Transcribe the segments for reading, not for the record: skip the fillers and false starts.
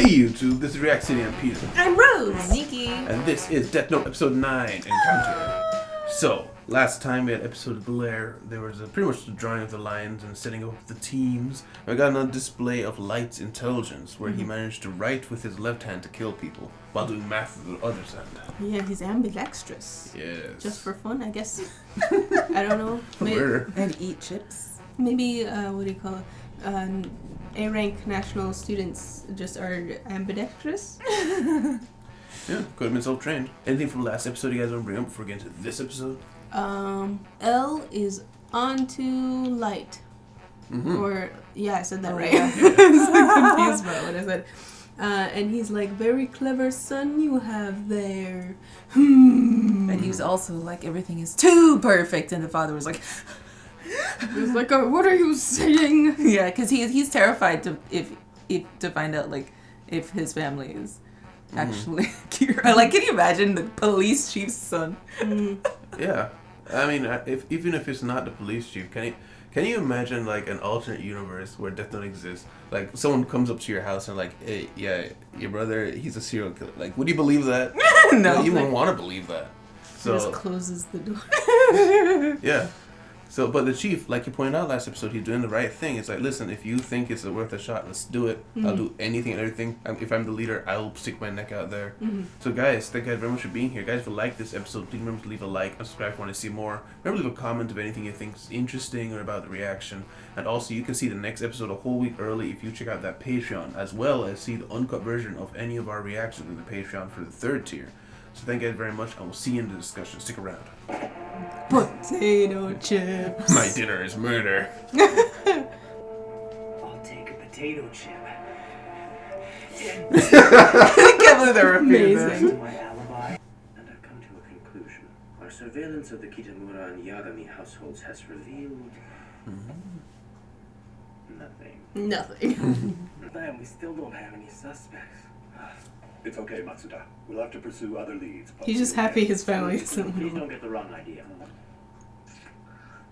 Hey YouTube, this is React City. I'm Peter. I'm Rose. I'm Nikki. And this is Death Note Episode 9, Encounter. So, last time we had episode Blair, there was pretty much the drawing of the lines and setting up the teams. I got another display of Light's intelligence, where he managed to write with his left hand to kill people, while doing math with the other hand. Yeah, he's ambidextrous. Yes. Just for fun, I guess. I don't know. And eat chips. Maybe what do you call it? A-rank national students just are ambidextrous. Yeah, could have been self-trained. Anything from last episode you guys want to bring up before we get into this episode? L is onto Light. Mm-hmm. Or, yeah, I said that right. Yeah. I was like confused by what I said. And he's like, very clever son you have there. And he was also like, everything is too perfect. And the father was like, He was like, what are you saying? yeah, because he's terrified to find out like if his family is actually Kira. Like, can you imagine the police chief's son? Yeah. I mean, even if it's not the police chief, can you imagine like an alternate universe where death don't exist? Like someone comes up to your house and like, hey, yeah, your brother, he's a serial killer. Like, would you believe that? No. You wouldn't want to believe that. So He just closes the door. yeah. So, but the chief, like you pointed out last episode, he's doing the right thing. It's like, listen, if you think it's worth a shot, let's do it. I'll do anything and everything. If I'm the leader, I'll stick my neck out there. So, guys, thank you guys very much for being here. Guys, if you like this episode, please remember to leave a like and subscribe if you want to see more. Remember to leave a comment of anything you think is interesting or about the reaction. And also, you can see the next episode a whole week early if you check out that Patreon, as well as see the uncut version of any of our reactions in the Patreon for the 3rd tier. So thank you guys very much, and we'll see you in the discussion. Stick around. Potato chips. My dinner is murder. I'll take a potato chip. I can't believe they're repeating Amazing. this. My alibi. And I've come to a conclusion. Our surveillance of the Kitamura and Yagami households has revealed nothing. Nothing. Man, we still don't have any suspects. It's okay, Matsuda. We'll have to pursue other leads. He's just happy his family isn't. Please don't get the wrong idea.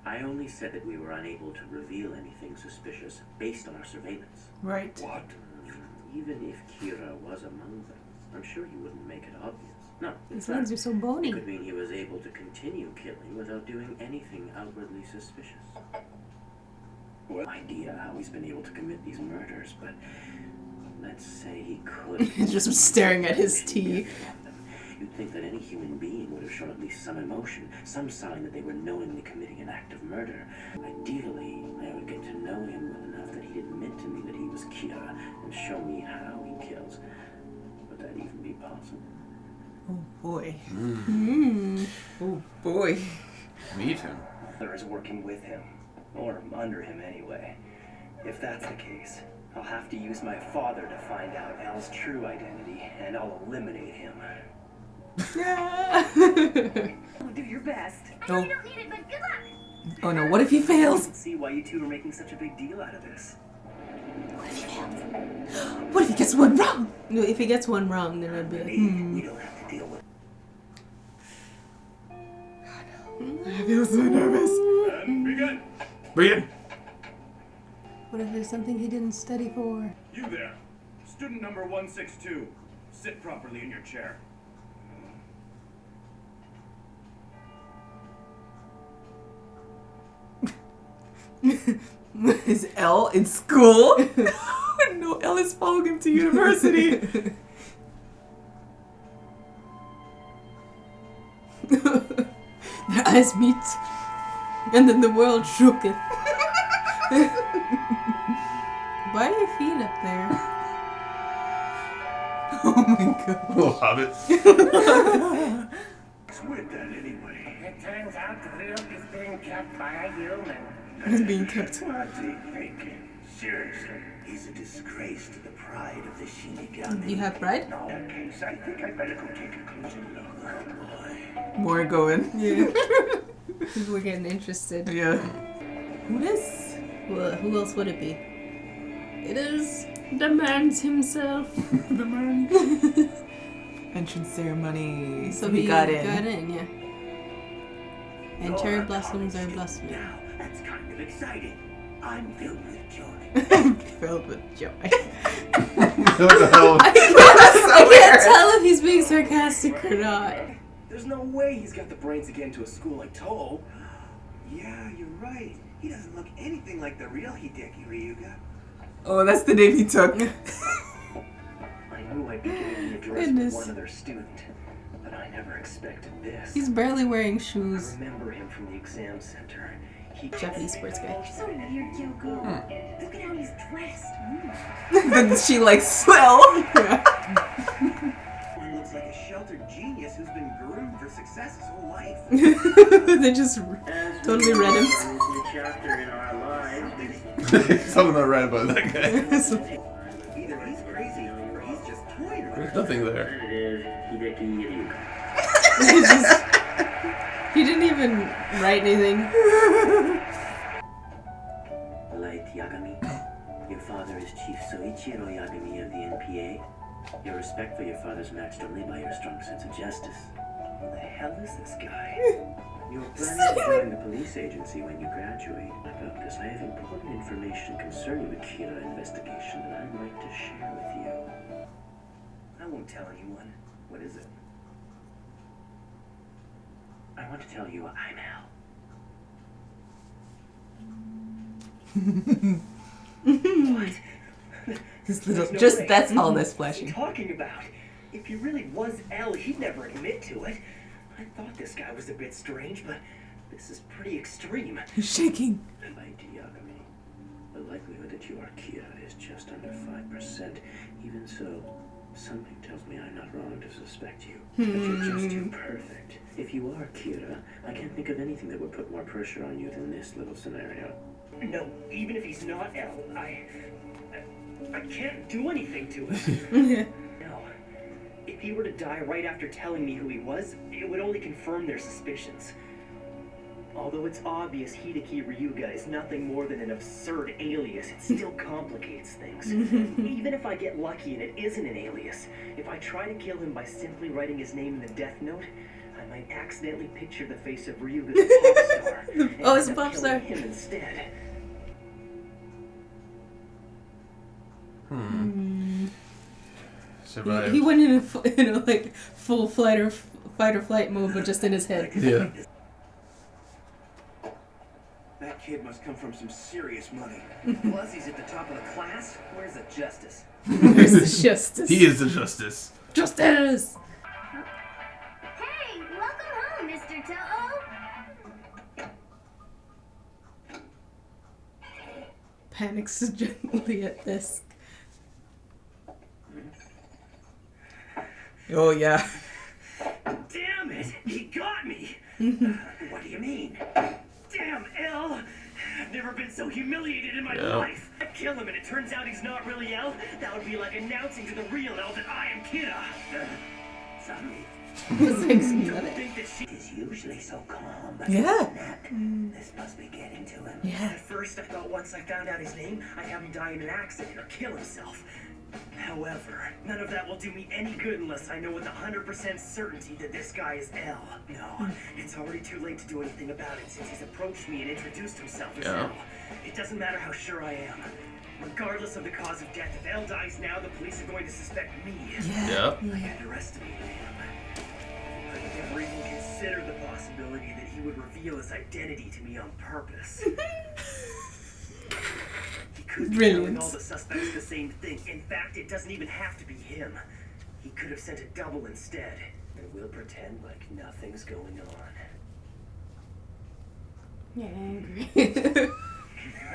I only said that we were unable to reveal anything suspicious based on our surveillance. Right. What? Even if Kira was among them, I'm sure he wouldn't make it obvious. No, in His fact, legs are so it bony. could mean he was able to continue killing without doing anything outwardly suspicious. What? Idea how he's been able to commit these murders, but let's say he could. He's just staring at his tea. You'd think that any human being would have shown at least some emotion, some sign that they were knowingly committing an act of murder. Ideally, I would get to know him well enough that he'd admit to me that he was Kira and show me how he kills. Would that even be possible? Oh boy. Mm. Oh boy. Meet him. Or is working with him, or under him anyway. If that's the case, I'll have to use my father to find out Al's true identity, and I'll eliminate him. Do your best. Oh. I don't need it, but good luck. Oh no, what if he I fails? don't see why you two are making such a big deal out of this. What if he gets one wrong? No, if he gets one wrong, then I'd be like, We don't have to deal with. I feel so nervous. And begin. Begin. what if there's something he didn't study for? You there. Student number 162. Sit properly in your chair. Is L in school? No, L is following him to university. Their eyes meet, and then the world shooketh. Why are your feet up there? Oh my god. Little hobbit. It's with that anyway. It turns out the loop is being kept by a human. It's being kept. What's he thinking? Seriously. He's a disgrace to the pride of the Shinigami. You have pride? In that case, I think I'd better go take a closer look. More going. Yeah. People are getting interested. Yeah. Who this? Well, who else would it be? It is the man's himself. The man. Entrance ceremony. So he got in. Got in, yeah. And cherry blossoms are blossoming. Now, that's kind of exciting. I'm filled with joy. Filled with joy. What the hell? I can't tell if he's being sarcastic or not. There's no way he's got the brains to get into a school like Toho. Yeah, you're right. He doesn't look anything like the real Hideki Ryuga. Oh, that's the name he took. I knew I'd be getting the address Goodness. with one other student, but I never expected this. He's barely wearing I shoes. remember him from the exam center. He Japanese sports guy. So weird, Kyoko. Look at how he's dressed. Then she like swell. He looks like a sheltered genius who's been groomed for success his whole life. They just totally read him. chapter in our lives. Something not right about that guy. Either he's crazy or he's just toying around. There's nothing there. It is Hideki Ryuga. He didn't even write anything. Light Yagami, your father is Chief Soichiro Yagami of the NPA. Your respect for your father's matched only by your strong sense of justice. Who the hell is this guy? You're planning to join the police agency when you graduate. About this, I have important information concerning the Kira investigation that I'd like to share with you. I won't tell anyone. What is it? I want to tell you I'm Hal. What? This little, There's no just way. that's all that's What's he flashing. talking about? If he really was L, he'd never admit to it. I thought this guy was a bit strange, but this is pretty extreme. He's shaking. Light Yagami, the likelihood that you are Kira is just under 5%. Even so, something tells me I'm not wrong to suspect you. But you're just too perfect. If you are Kira, I can't think of anything that would put more pressure on you than this little scenario. No, even if he's not L, I can't do anything to him. No. If he were to die right after telling me who he was, it would only confirm their suspicions. Although it's obvious Hideki Ryuga is nothing more than an absurd alias, it still complicates things. Even if I get lucky and it isn't an alias, if I try to kill him by simply writing his name in the death note, I might accidentally picture the face of Ryuga the pop star. Oh, it's a end up pop star. killing him instead. Survived. He went in a like full fight or flight mode, but just in his head. Yeah. That kid must come from some serious money. Plus, he's at the top of the class. Where's the justice? Where's the justice? He is the justice. Justice. Hey, welcome home, Mr. Toho. Panics gently at this. Oh yeah. Damn it! He got me! What do you mean? Damn, L! I've never been so humiliated in my Yeah. life. I kill him and it turns out he's not really L. That would be like announcing to the real L that I am Kira. Sorry. Don't think that she... He's usually so calm, but Yeah. this must be getting to him. Yeah. At first, I thought once I found out his name, I'd have him die in an accident or kill himself. However, none of that will do me any good unless I know with 100% certainty that this guy is L. No, it's already too late to do anything about it since he's approached me and introduced himself as Yeah. L. It doesn't matter how sure I am. Regardless of the cause of death, if L dies now, the police are going to suspect me. Yeah. I underestimated him. I never even considered the possibility that he would reveal his identity to me on purpose. He could be telling Brilliant. all the suspects the same thing. In fact, it doesn't even have to be him. He could have sent a double instead. And we'll pretend like nothing's going on. Yeah, angry.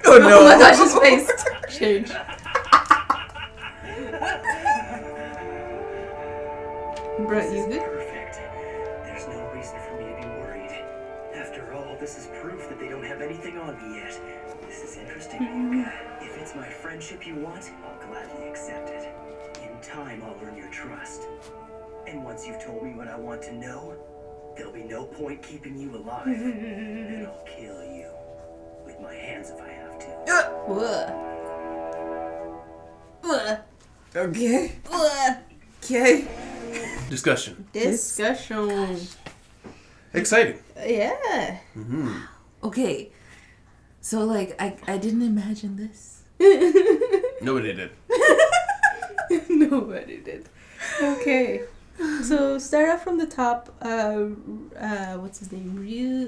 Oh no. Oh my gosh, his face changed. Bro, you good? Perfect. There's no reason for me to be worried. After all, this is proof that they don't have anything on me yet. This is interesting, Yuka. If it's my friendship you want, I'll gladly accept it. In time, I'll earn your trust. And once you've told me what I want to know, there'll be no point keeping you alive. And I'll kill you. With my hands if I have to. Okay. Okay. Discussion. Discussion. Exciting. Yeah. Okay. So like I didn't imagine this. Nobody did. Nobody did. Okay. So start off from the top. What's his name?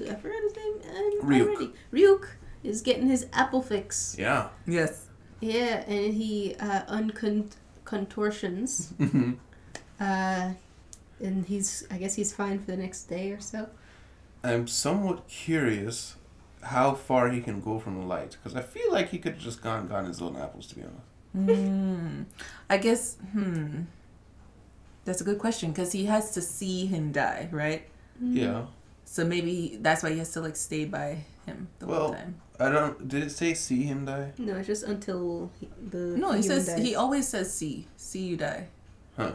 I forgot his name. Ryuk. Ryuk is getting his apple fix. Yeah. Yes. Yeah, and he contortions. And I guess he's fine for the next day or so. I'm somewhat curious how far he can go from the light, because I feel like he could have just gone his own apples, to be honest. I guess, that's a good question, because he has to see him die, right? Yeah. So maybe that's why he has to, like, stay by him the whole time. Did it say see him die? No, it's just until No, he human says, dies. he always says see you die. Huh.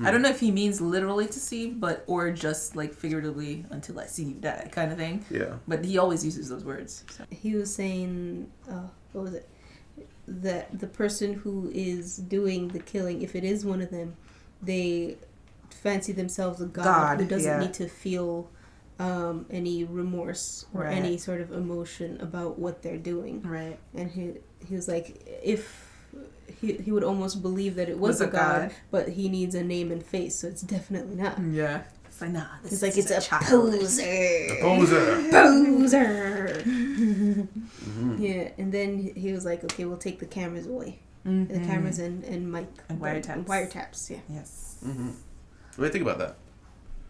I don't know if he means literally to see, or just, like, figuratively until I see you die kind of thing. Yeah. But he always uses those words. So. He was saying, what was it? That the person who is doing the killing, if it is one of them, they fancy themselves a god who doesn't need to feel any remorse or any sort of emotion about what they're doing. Right. And he was like, if he would almost believe that it was a god, but he needs a name and face, so it's definitely not. Yeah. It's like, nah, It's like, it's a poser. A poser. Poser. Yeah, and then he was like, okay, we'll take the cameras away. Mm-hmm. The cameras and mic. And wiretaps. Wiretaps, yeah. Yes. Mm-hmm. What do you think about that?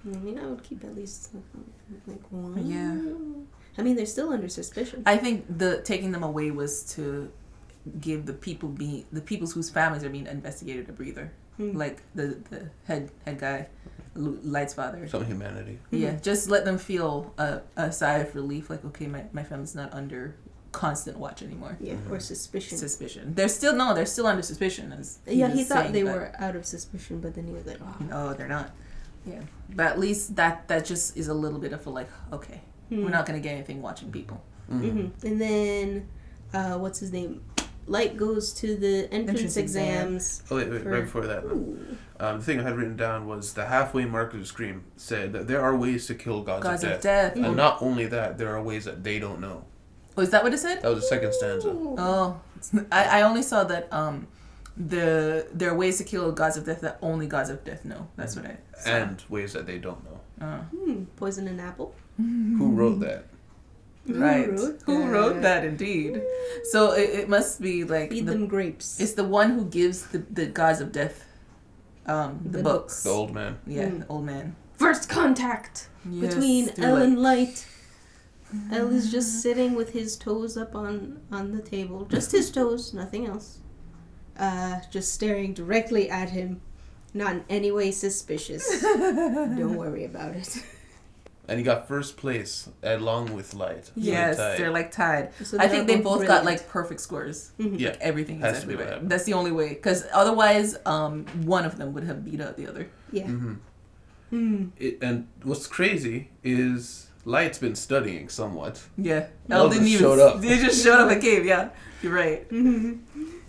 I mean, I would keep at least like one. Yeah. I mean, they're still under suspicion. I think the taking them away was to give the people whose families are being investigated a breather, like the head guy, Light's father. Some humanity. Yeah, just let them feel a sigh of relief. Like, okay, my family's not under constant watch anymore. Yeah, or suspicion. They're still under suspicion. He thought they were out of suspicion, but then he was like, oh. No, they're not. Yeah, but at least that just is a little bit of a like, okay, we're not gonna get anything watching people. And then, what's his name? Light goes to the entrance exams. Oh wait, right before that. The thing I had written down was the halfway mark of the scream said that there are ways to kill gods of death. And not only that, there are ways that they don't know. Oh, is that what it said? That was the second stanza. Oh, I only saw that there are ways to kill gods of death that only gods of death know. That's what I saw. And ways that they don't know. Poison an apple. Who wrote that? Right. Who wrote that, indeed? So it must be like... Feed them grapes. It's the one who gives the gods of death the books. The old man. Yeah, the old man. First contact between Elle and Light. Elle is just sitting with his toes up on the table. Just his toes, nothing else. Just staring directly at him. Not in any way suspicious. Don't worry about it. And he got first place along with Light. Yes, they're like tied. So I think they both got like perfect scores. Yeah, like, everything is everywhere. That. That's the only way, because otherwise, one of them would have beat out the other. Yeah. And what's crazy is Light's been studying somewhat. Yeah, Elle didn't even showed up. They just showed up and came. Yeah, you're right.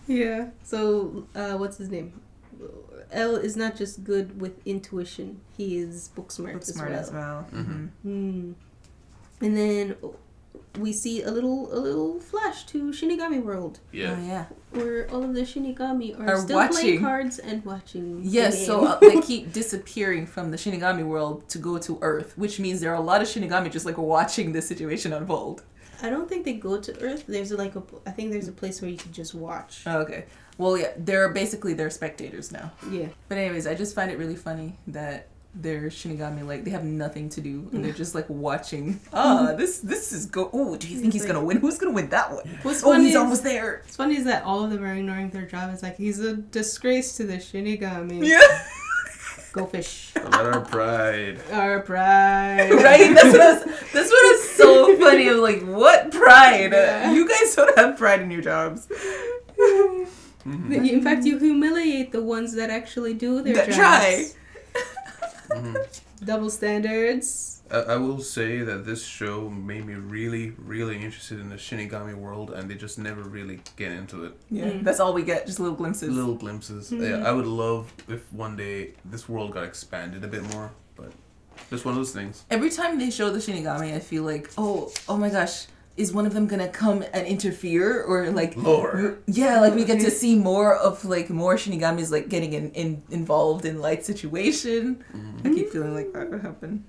Yeah. So, what's his name? Elle is not just good with intuition; he is book smart as well. And then we see a little flash to Shinigami World. Yeah. Oh, yeah. Where all of the Shinigami are still watching. playing cards and watching. Yes, so they keep disappearing from the Shinigami world to go to Earth, which means there are a lot of Shinigami just like watching this situation unfold. I don't think they go to Earth. I think there's a place where you can just watch. Oh, okay. Well, yeah, they're spectators now. Yeah. But anyways, I just find it really funny that they're Shinigami, like, they have nothing to do, and they're just, like, watching. This is oh, do you think he's gonna win? Who's gonna win that one? He's almost there. What's funny is that all of them are ignoring their job. It's like, he's a disgrace to the Shinigami. Yeah. Go fish. About our pride. Our pride. Right? That's what is so funny. I'm like, what pride? Yeah. You guys don't have pride in your jobs. In fact, you humiliate the ones that actually do their jobs. Try. Double standards. I will say that this show made me really, really interested in the Shinigami world, and they just never really get into it. Yeah, that's all we get, just little glimpses. Little glimpses. Yeah, I would love if one day this world got expanded a bit more, but just one of those things. Every time they show the Shinigami, I feel like, oh my gosh, is one of them gonna come and interfere, or like Lore? Yeah, like we get to see more of like more Shinigamis like getting involved in Light's situation. I keep feeling like that would happen.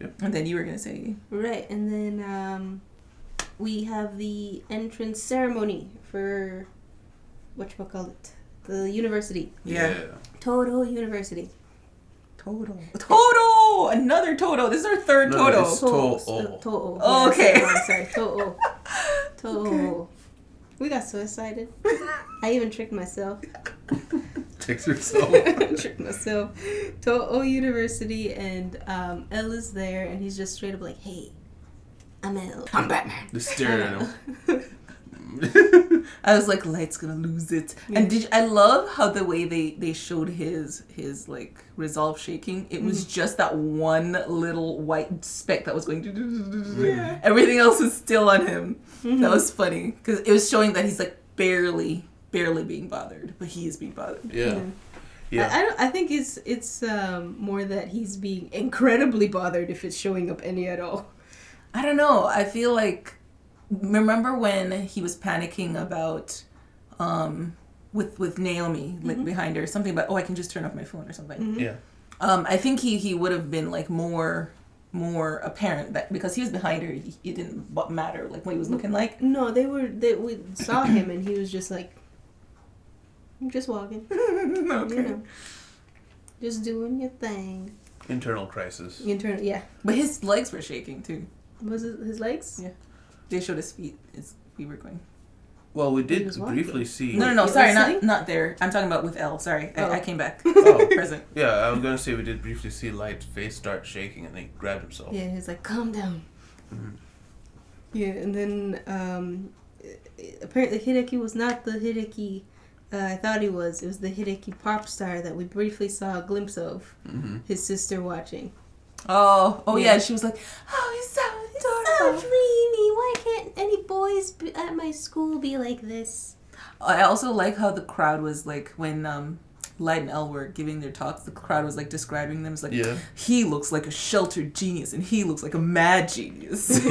Yep. And then you were gonna say Right, and then we have the entrance ceremony for whatchamacallit, the university. yeah. Todo University. Toto! Another Toto! This is our third No, Toto! it's To'o. To'o. Oh, okay. I'm sorry, To'o. To'o. We got so excited. I even tricked myself. Takes yourself. Tricked myself. To'o University, and Elle is there, and he's just straight up like, "Hey, I'm Elle. I'm Batman." Just staring at him. I was like, Light's gonna lose it. Yeah. And I love how the way they showed his like resolve shaking. It was just that one little white speck that was going to. Yeah. Everything else was still on him. That was funny because it was showing that he's like barely being bothered, but he is being bothered. Yeah. I think it's more that he's being incredibly bothered if it's showing up any at all. I don't know. I feel like, remember when he was panicking about with Naomi like behind her, something about, I can just turn off my phone or something. Yeah. I think he would have been like more apparent that because he was behind her, it didn't matter like what he was looking like. No, we saw him and he was just like, I'm just walking. Okay. You know, just doing your thing. Internal crisis. Yeah. But his legs were shaking too. Was it his legs? Yeah. They showed his feet. His feet were going. Well, we He did was briefly walking. see. No. He Sorry, was sitting? not there. I'm talking about with Elle. Sorry, Oh. I came back. Oh. Present. Yeah, I was gonna say we did briefly see Light's face start shaking, and he grabbed himself. Yeah, he's like, calm down. Mhm. Yeah, and then apparently Hideki was not the Hideki I thought he was. It was the Hideki pop star that we briefly saw a glimpse of. His sister watching. Oh Yeah. yeah. She was like, oh, he's so So adorable. dreamy. Why can't any boys at my school be like this? I also like how the crowd was like when Light and Elle were giving their talks. The crowd was like describing them as like, Yeah. he looks like a sheltered genius and he looks like a mad genius.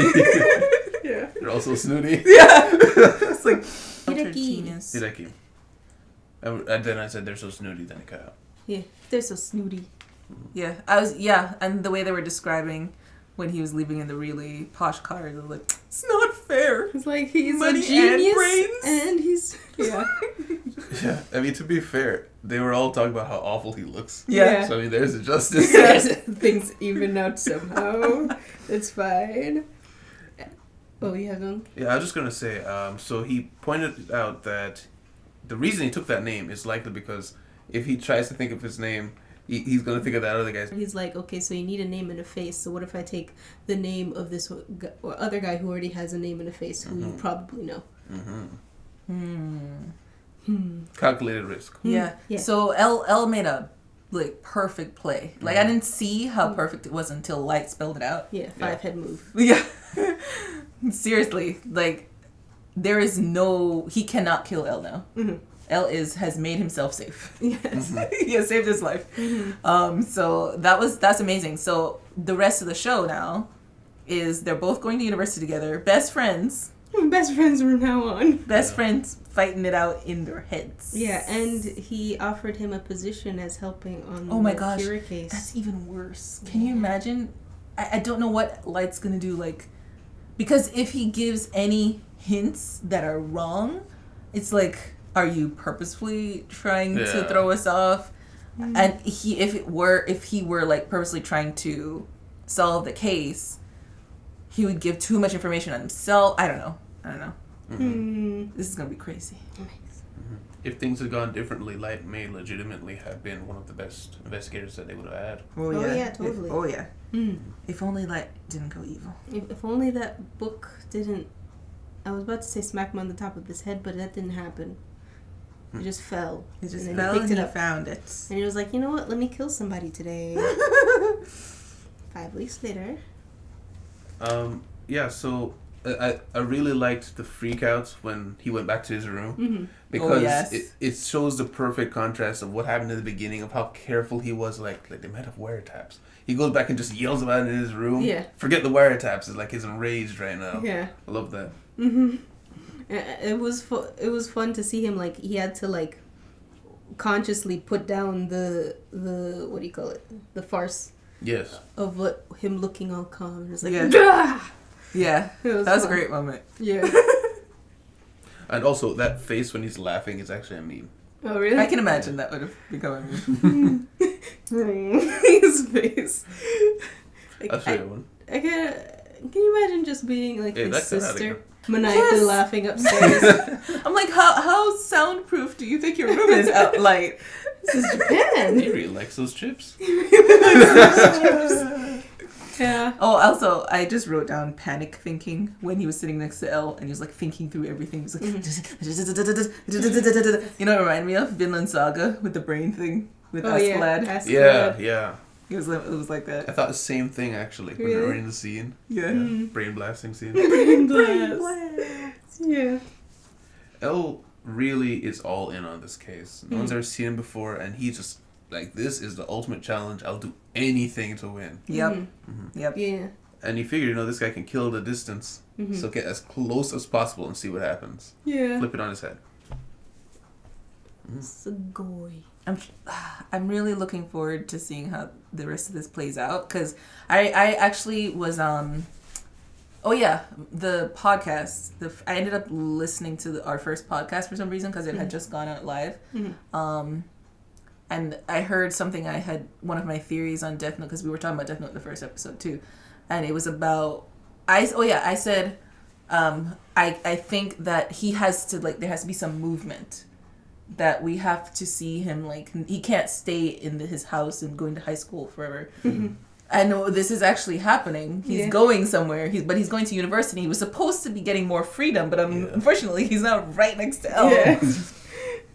Yeah. You're also snooty. Yeah. It's like sheltered Hideki. genius. Hideki. And then I said they're so snooty, then it cut out. Yeah, they're so snooty. Yeah, and the way they were describing when he was leaving in the really posh car, they were like, it's not fair. It's like he's Money a genius and brains. and he's yeah. Yeah, I mean, to be fair, they were all talking about how awful he looks. Yeah. So, I mean, there's a justice. Things even out somehow. It's fine. Oh, you have them? Yeah, I was just going to say, so he pointed out that the reason he took that name is likely because if he tries to think of his name, he's going to think of that other guy's. He's like, okay, so you need a name and a face. So what if I take the name of this or other guy who already has a name and a face who you probably know? Calculated risk. Yeah. Yeah. So Elle made a like perfect play. Like I didn't see how perfect it was until Light spelled it out. Yeah, head move. Yeah. Seriously, like there is he cannot kill Elle now. Elle has made himself safe. Yes. He has saved his life. So that's amazing. So the rest of the show now is they're both going to university together, best friends. Best friends from now on. Best friends fighting it out in their heads. Yeah, and he offered him a position as helping on Oh my the gosh, Kira case. that's even worse. Can you imagine? I don't know what Light's gonna do, like, because if he gives any hints that are wrong, it's like, are you purposefully trying to throw us off? And if he were like purposely trying to solve the case, he would give too much information on himself. I don't know. This is gonna be crazy. If things had gone differently, Light may legitimately have been one of the best investigators that they would have had. Oh, yeah, totally. If only Light didn't go evil. If only that book didn't... I was about to say smack him on the top of his head, but that didn't happen. It just fell. It just and fell he and picked he it up. found it. And he was like, you know what? Let me kill somebody today. 5 weeks later. Yeah, so I really liked the freakouts when he went back to his room because it shows the perfect contrast of what happened in the beginning of how careful he was. Like they might have wiretaps. He goes back and just yells about it in his room. Yeah. Forget the wiretaps. It's like he's enraged right now. Yeah. I love that. Mm-hmm. It was fun to see him, like, he had to, like, consciously put down the what do you call it? The farce. Yes. Of him looking all calm. It's like, yeah. That was a great moment. Yeah. And also, that face when he's laughing is actually a meme. Oh, really? I can imagine that would have become a meme. His face. Like, I'll show you one. Can you imagine just being like his sister? Maniacally laughing upstairs. I'm like, how soundproof do you think your room is at light? This is Japan. He really likes those chips. Yeah. Oh, also, I just wrote down panic thinking when he was sitting next to Elle and he was like thinking through everything. He was like, you know, it reminded me of Vinland Saga with the brain thing with Askeladd. Yeah. It was like that. I thought the same thing actually when they were in the scene. Yeah. Brain blasting scene. Brain blast. Yeah. Elle really is all in on this case. No one's ever seen him before, and he's just like, this is the ultimate challenge. I'll do anything to win. Yep. Mm-hmm. Yep. Yeah. And he figured, this guy can kill the distance. So get as close as possible and see what happens. Yeah. Flip it on his head. Sugoi. I'm really looking forward to seeing how the rest of this plays out, because I actually was the podcast. I ended up listening to our first podcast for some reason because it had just gone out live. And I heard something. I had one of my theories on Death Note, because we were talking about Death Note in the first episode too, and it was about I said I think that he has to, like, there has to be some movement. That we have to see him, like, he can't stay in his house and going to high school forever. I know this is actually happening. He's going somewhere, but he's going to university. He was supposed to be getting more freedom, but unfortunately he's now right next to Elle. Yeah.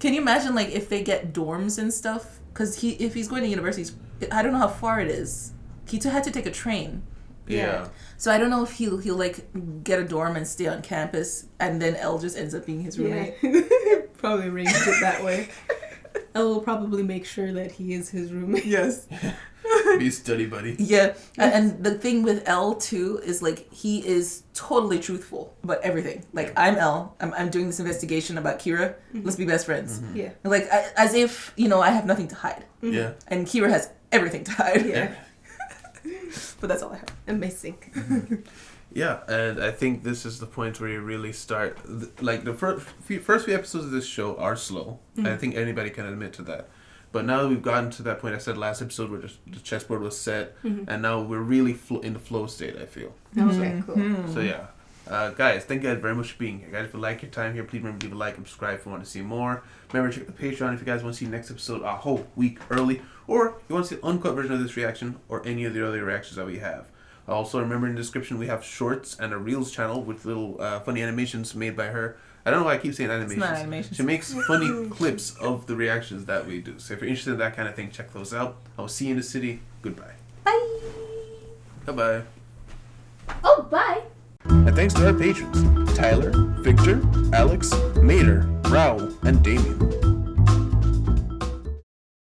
Can you imagine, like, if they get dorms and stuff? Because if he's going to university, I don't know how far it is. He had to take a train. Yeah. So I don't know if he'll like get a dorm and stay on campus, and then Elle just ends up being his roommate. Probably arranged it that way. Elle will probably make sure that he is his roommate. Yes. Be a study buddy. Yeah. And the thing with Elle too is, like, he is totally truthful about everything. Like, I'm Elle. I'm doing this investigation about Kira. Let's be best friends. Yeah. Like, as if, I have nothing to hide. Yeah. And Kira has everything to hide. Yeah. But that's all I have. Amazing. Yeah, and I think this is the point where you really start, like, the first few episodes of this show are slow. I think anybody can admit to that. But now that we've gotten to that point, I said last episode where the chessboard was set, and now we're really in the flow state, I feel. Okay, cool. So yeah. Guys, thank you guys very much for being here. Guys, if you like your time here, please remember to leave a like and subscribe if you want to see more. Remember to check the Patreon if you guys want to see the next episode a whole week early, or you want to see the uncut version of this reaction, or any of the other reactions that we have. Also, remember in the description we have shorts and a Reels channel with little funny animations made by her. I don't know why I keep saying animations. It's not animations. She makes funny clips of the reactions that we do. So if you're interested in that kind of thing, check those out. I'll see you in the city. Goodbye. Bye. Bye-bye. Oh, bye. And thanks to our patrons, Tyler, Victor, Alex, Mater, Raul, and Damien.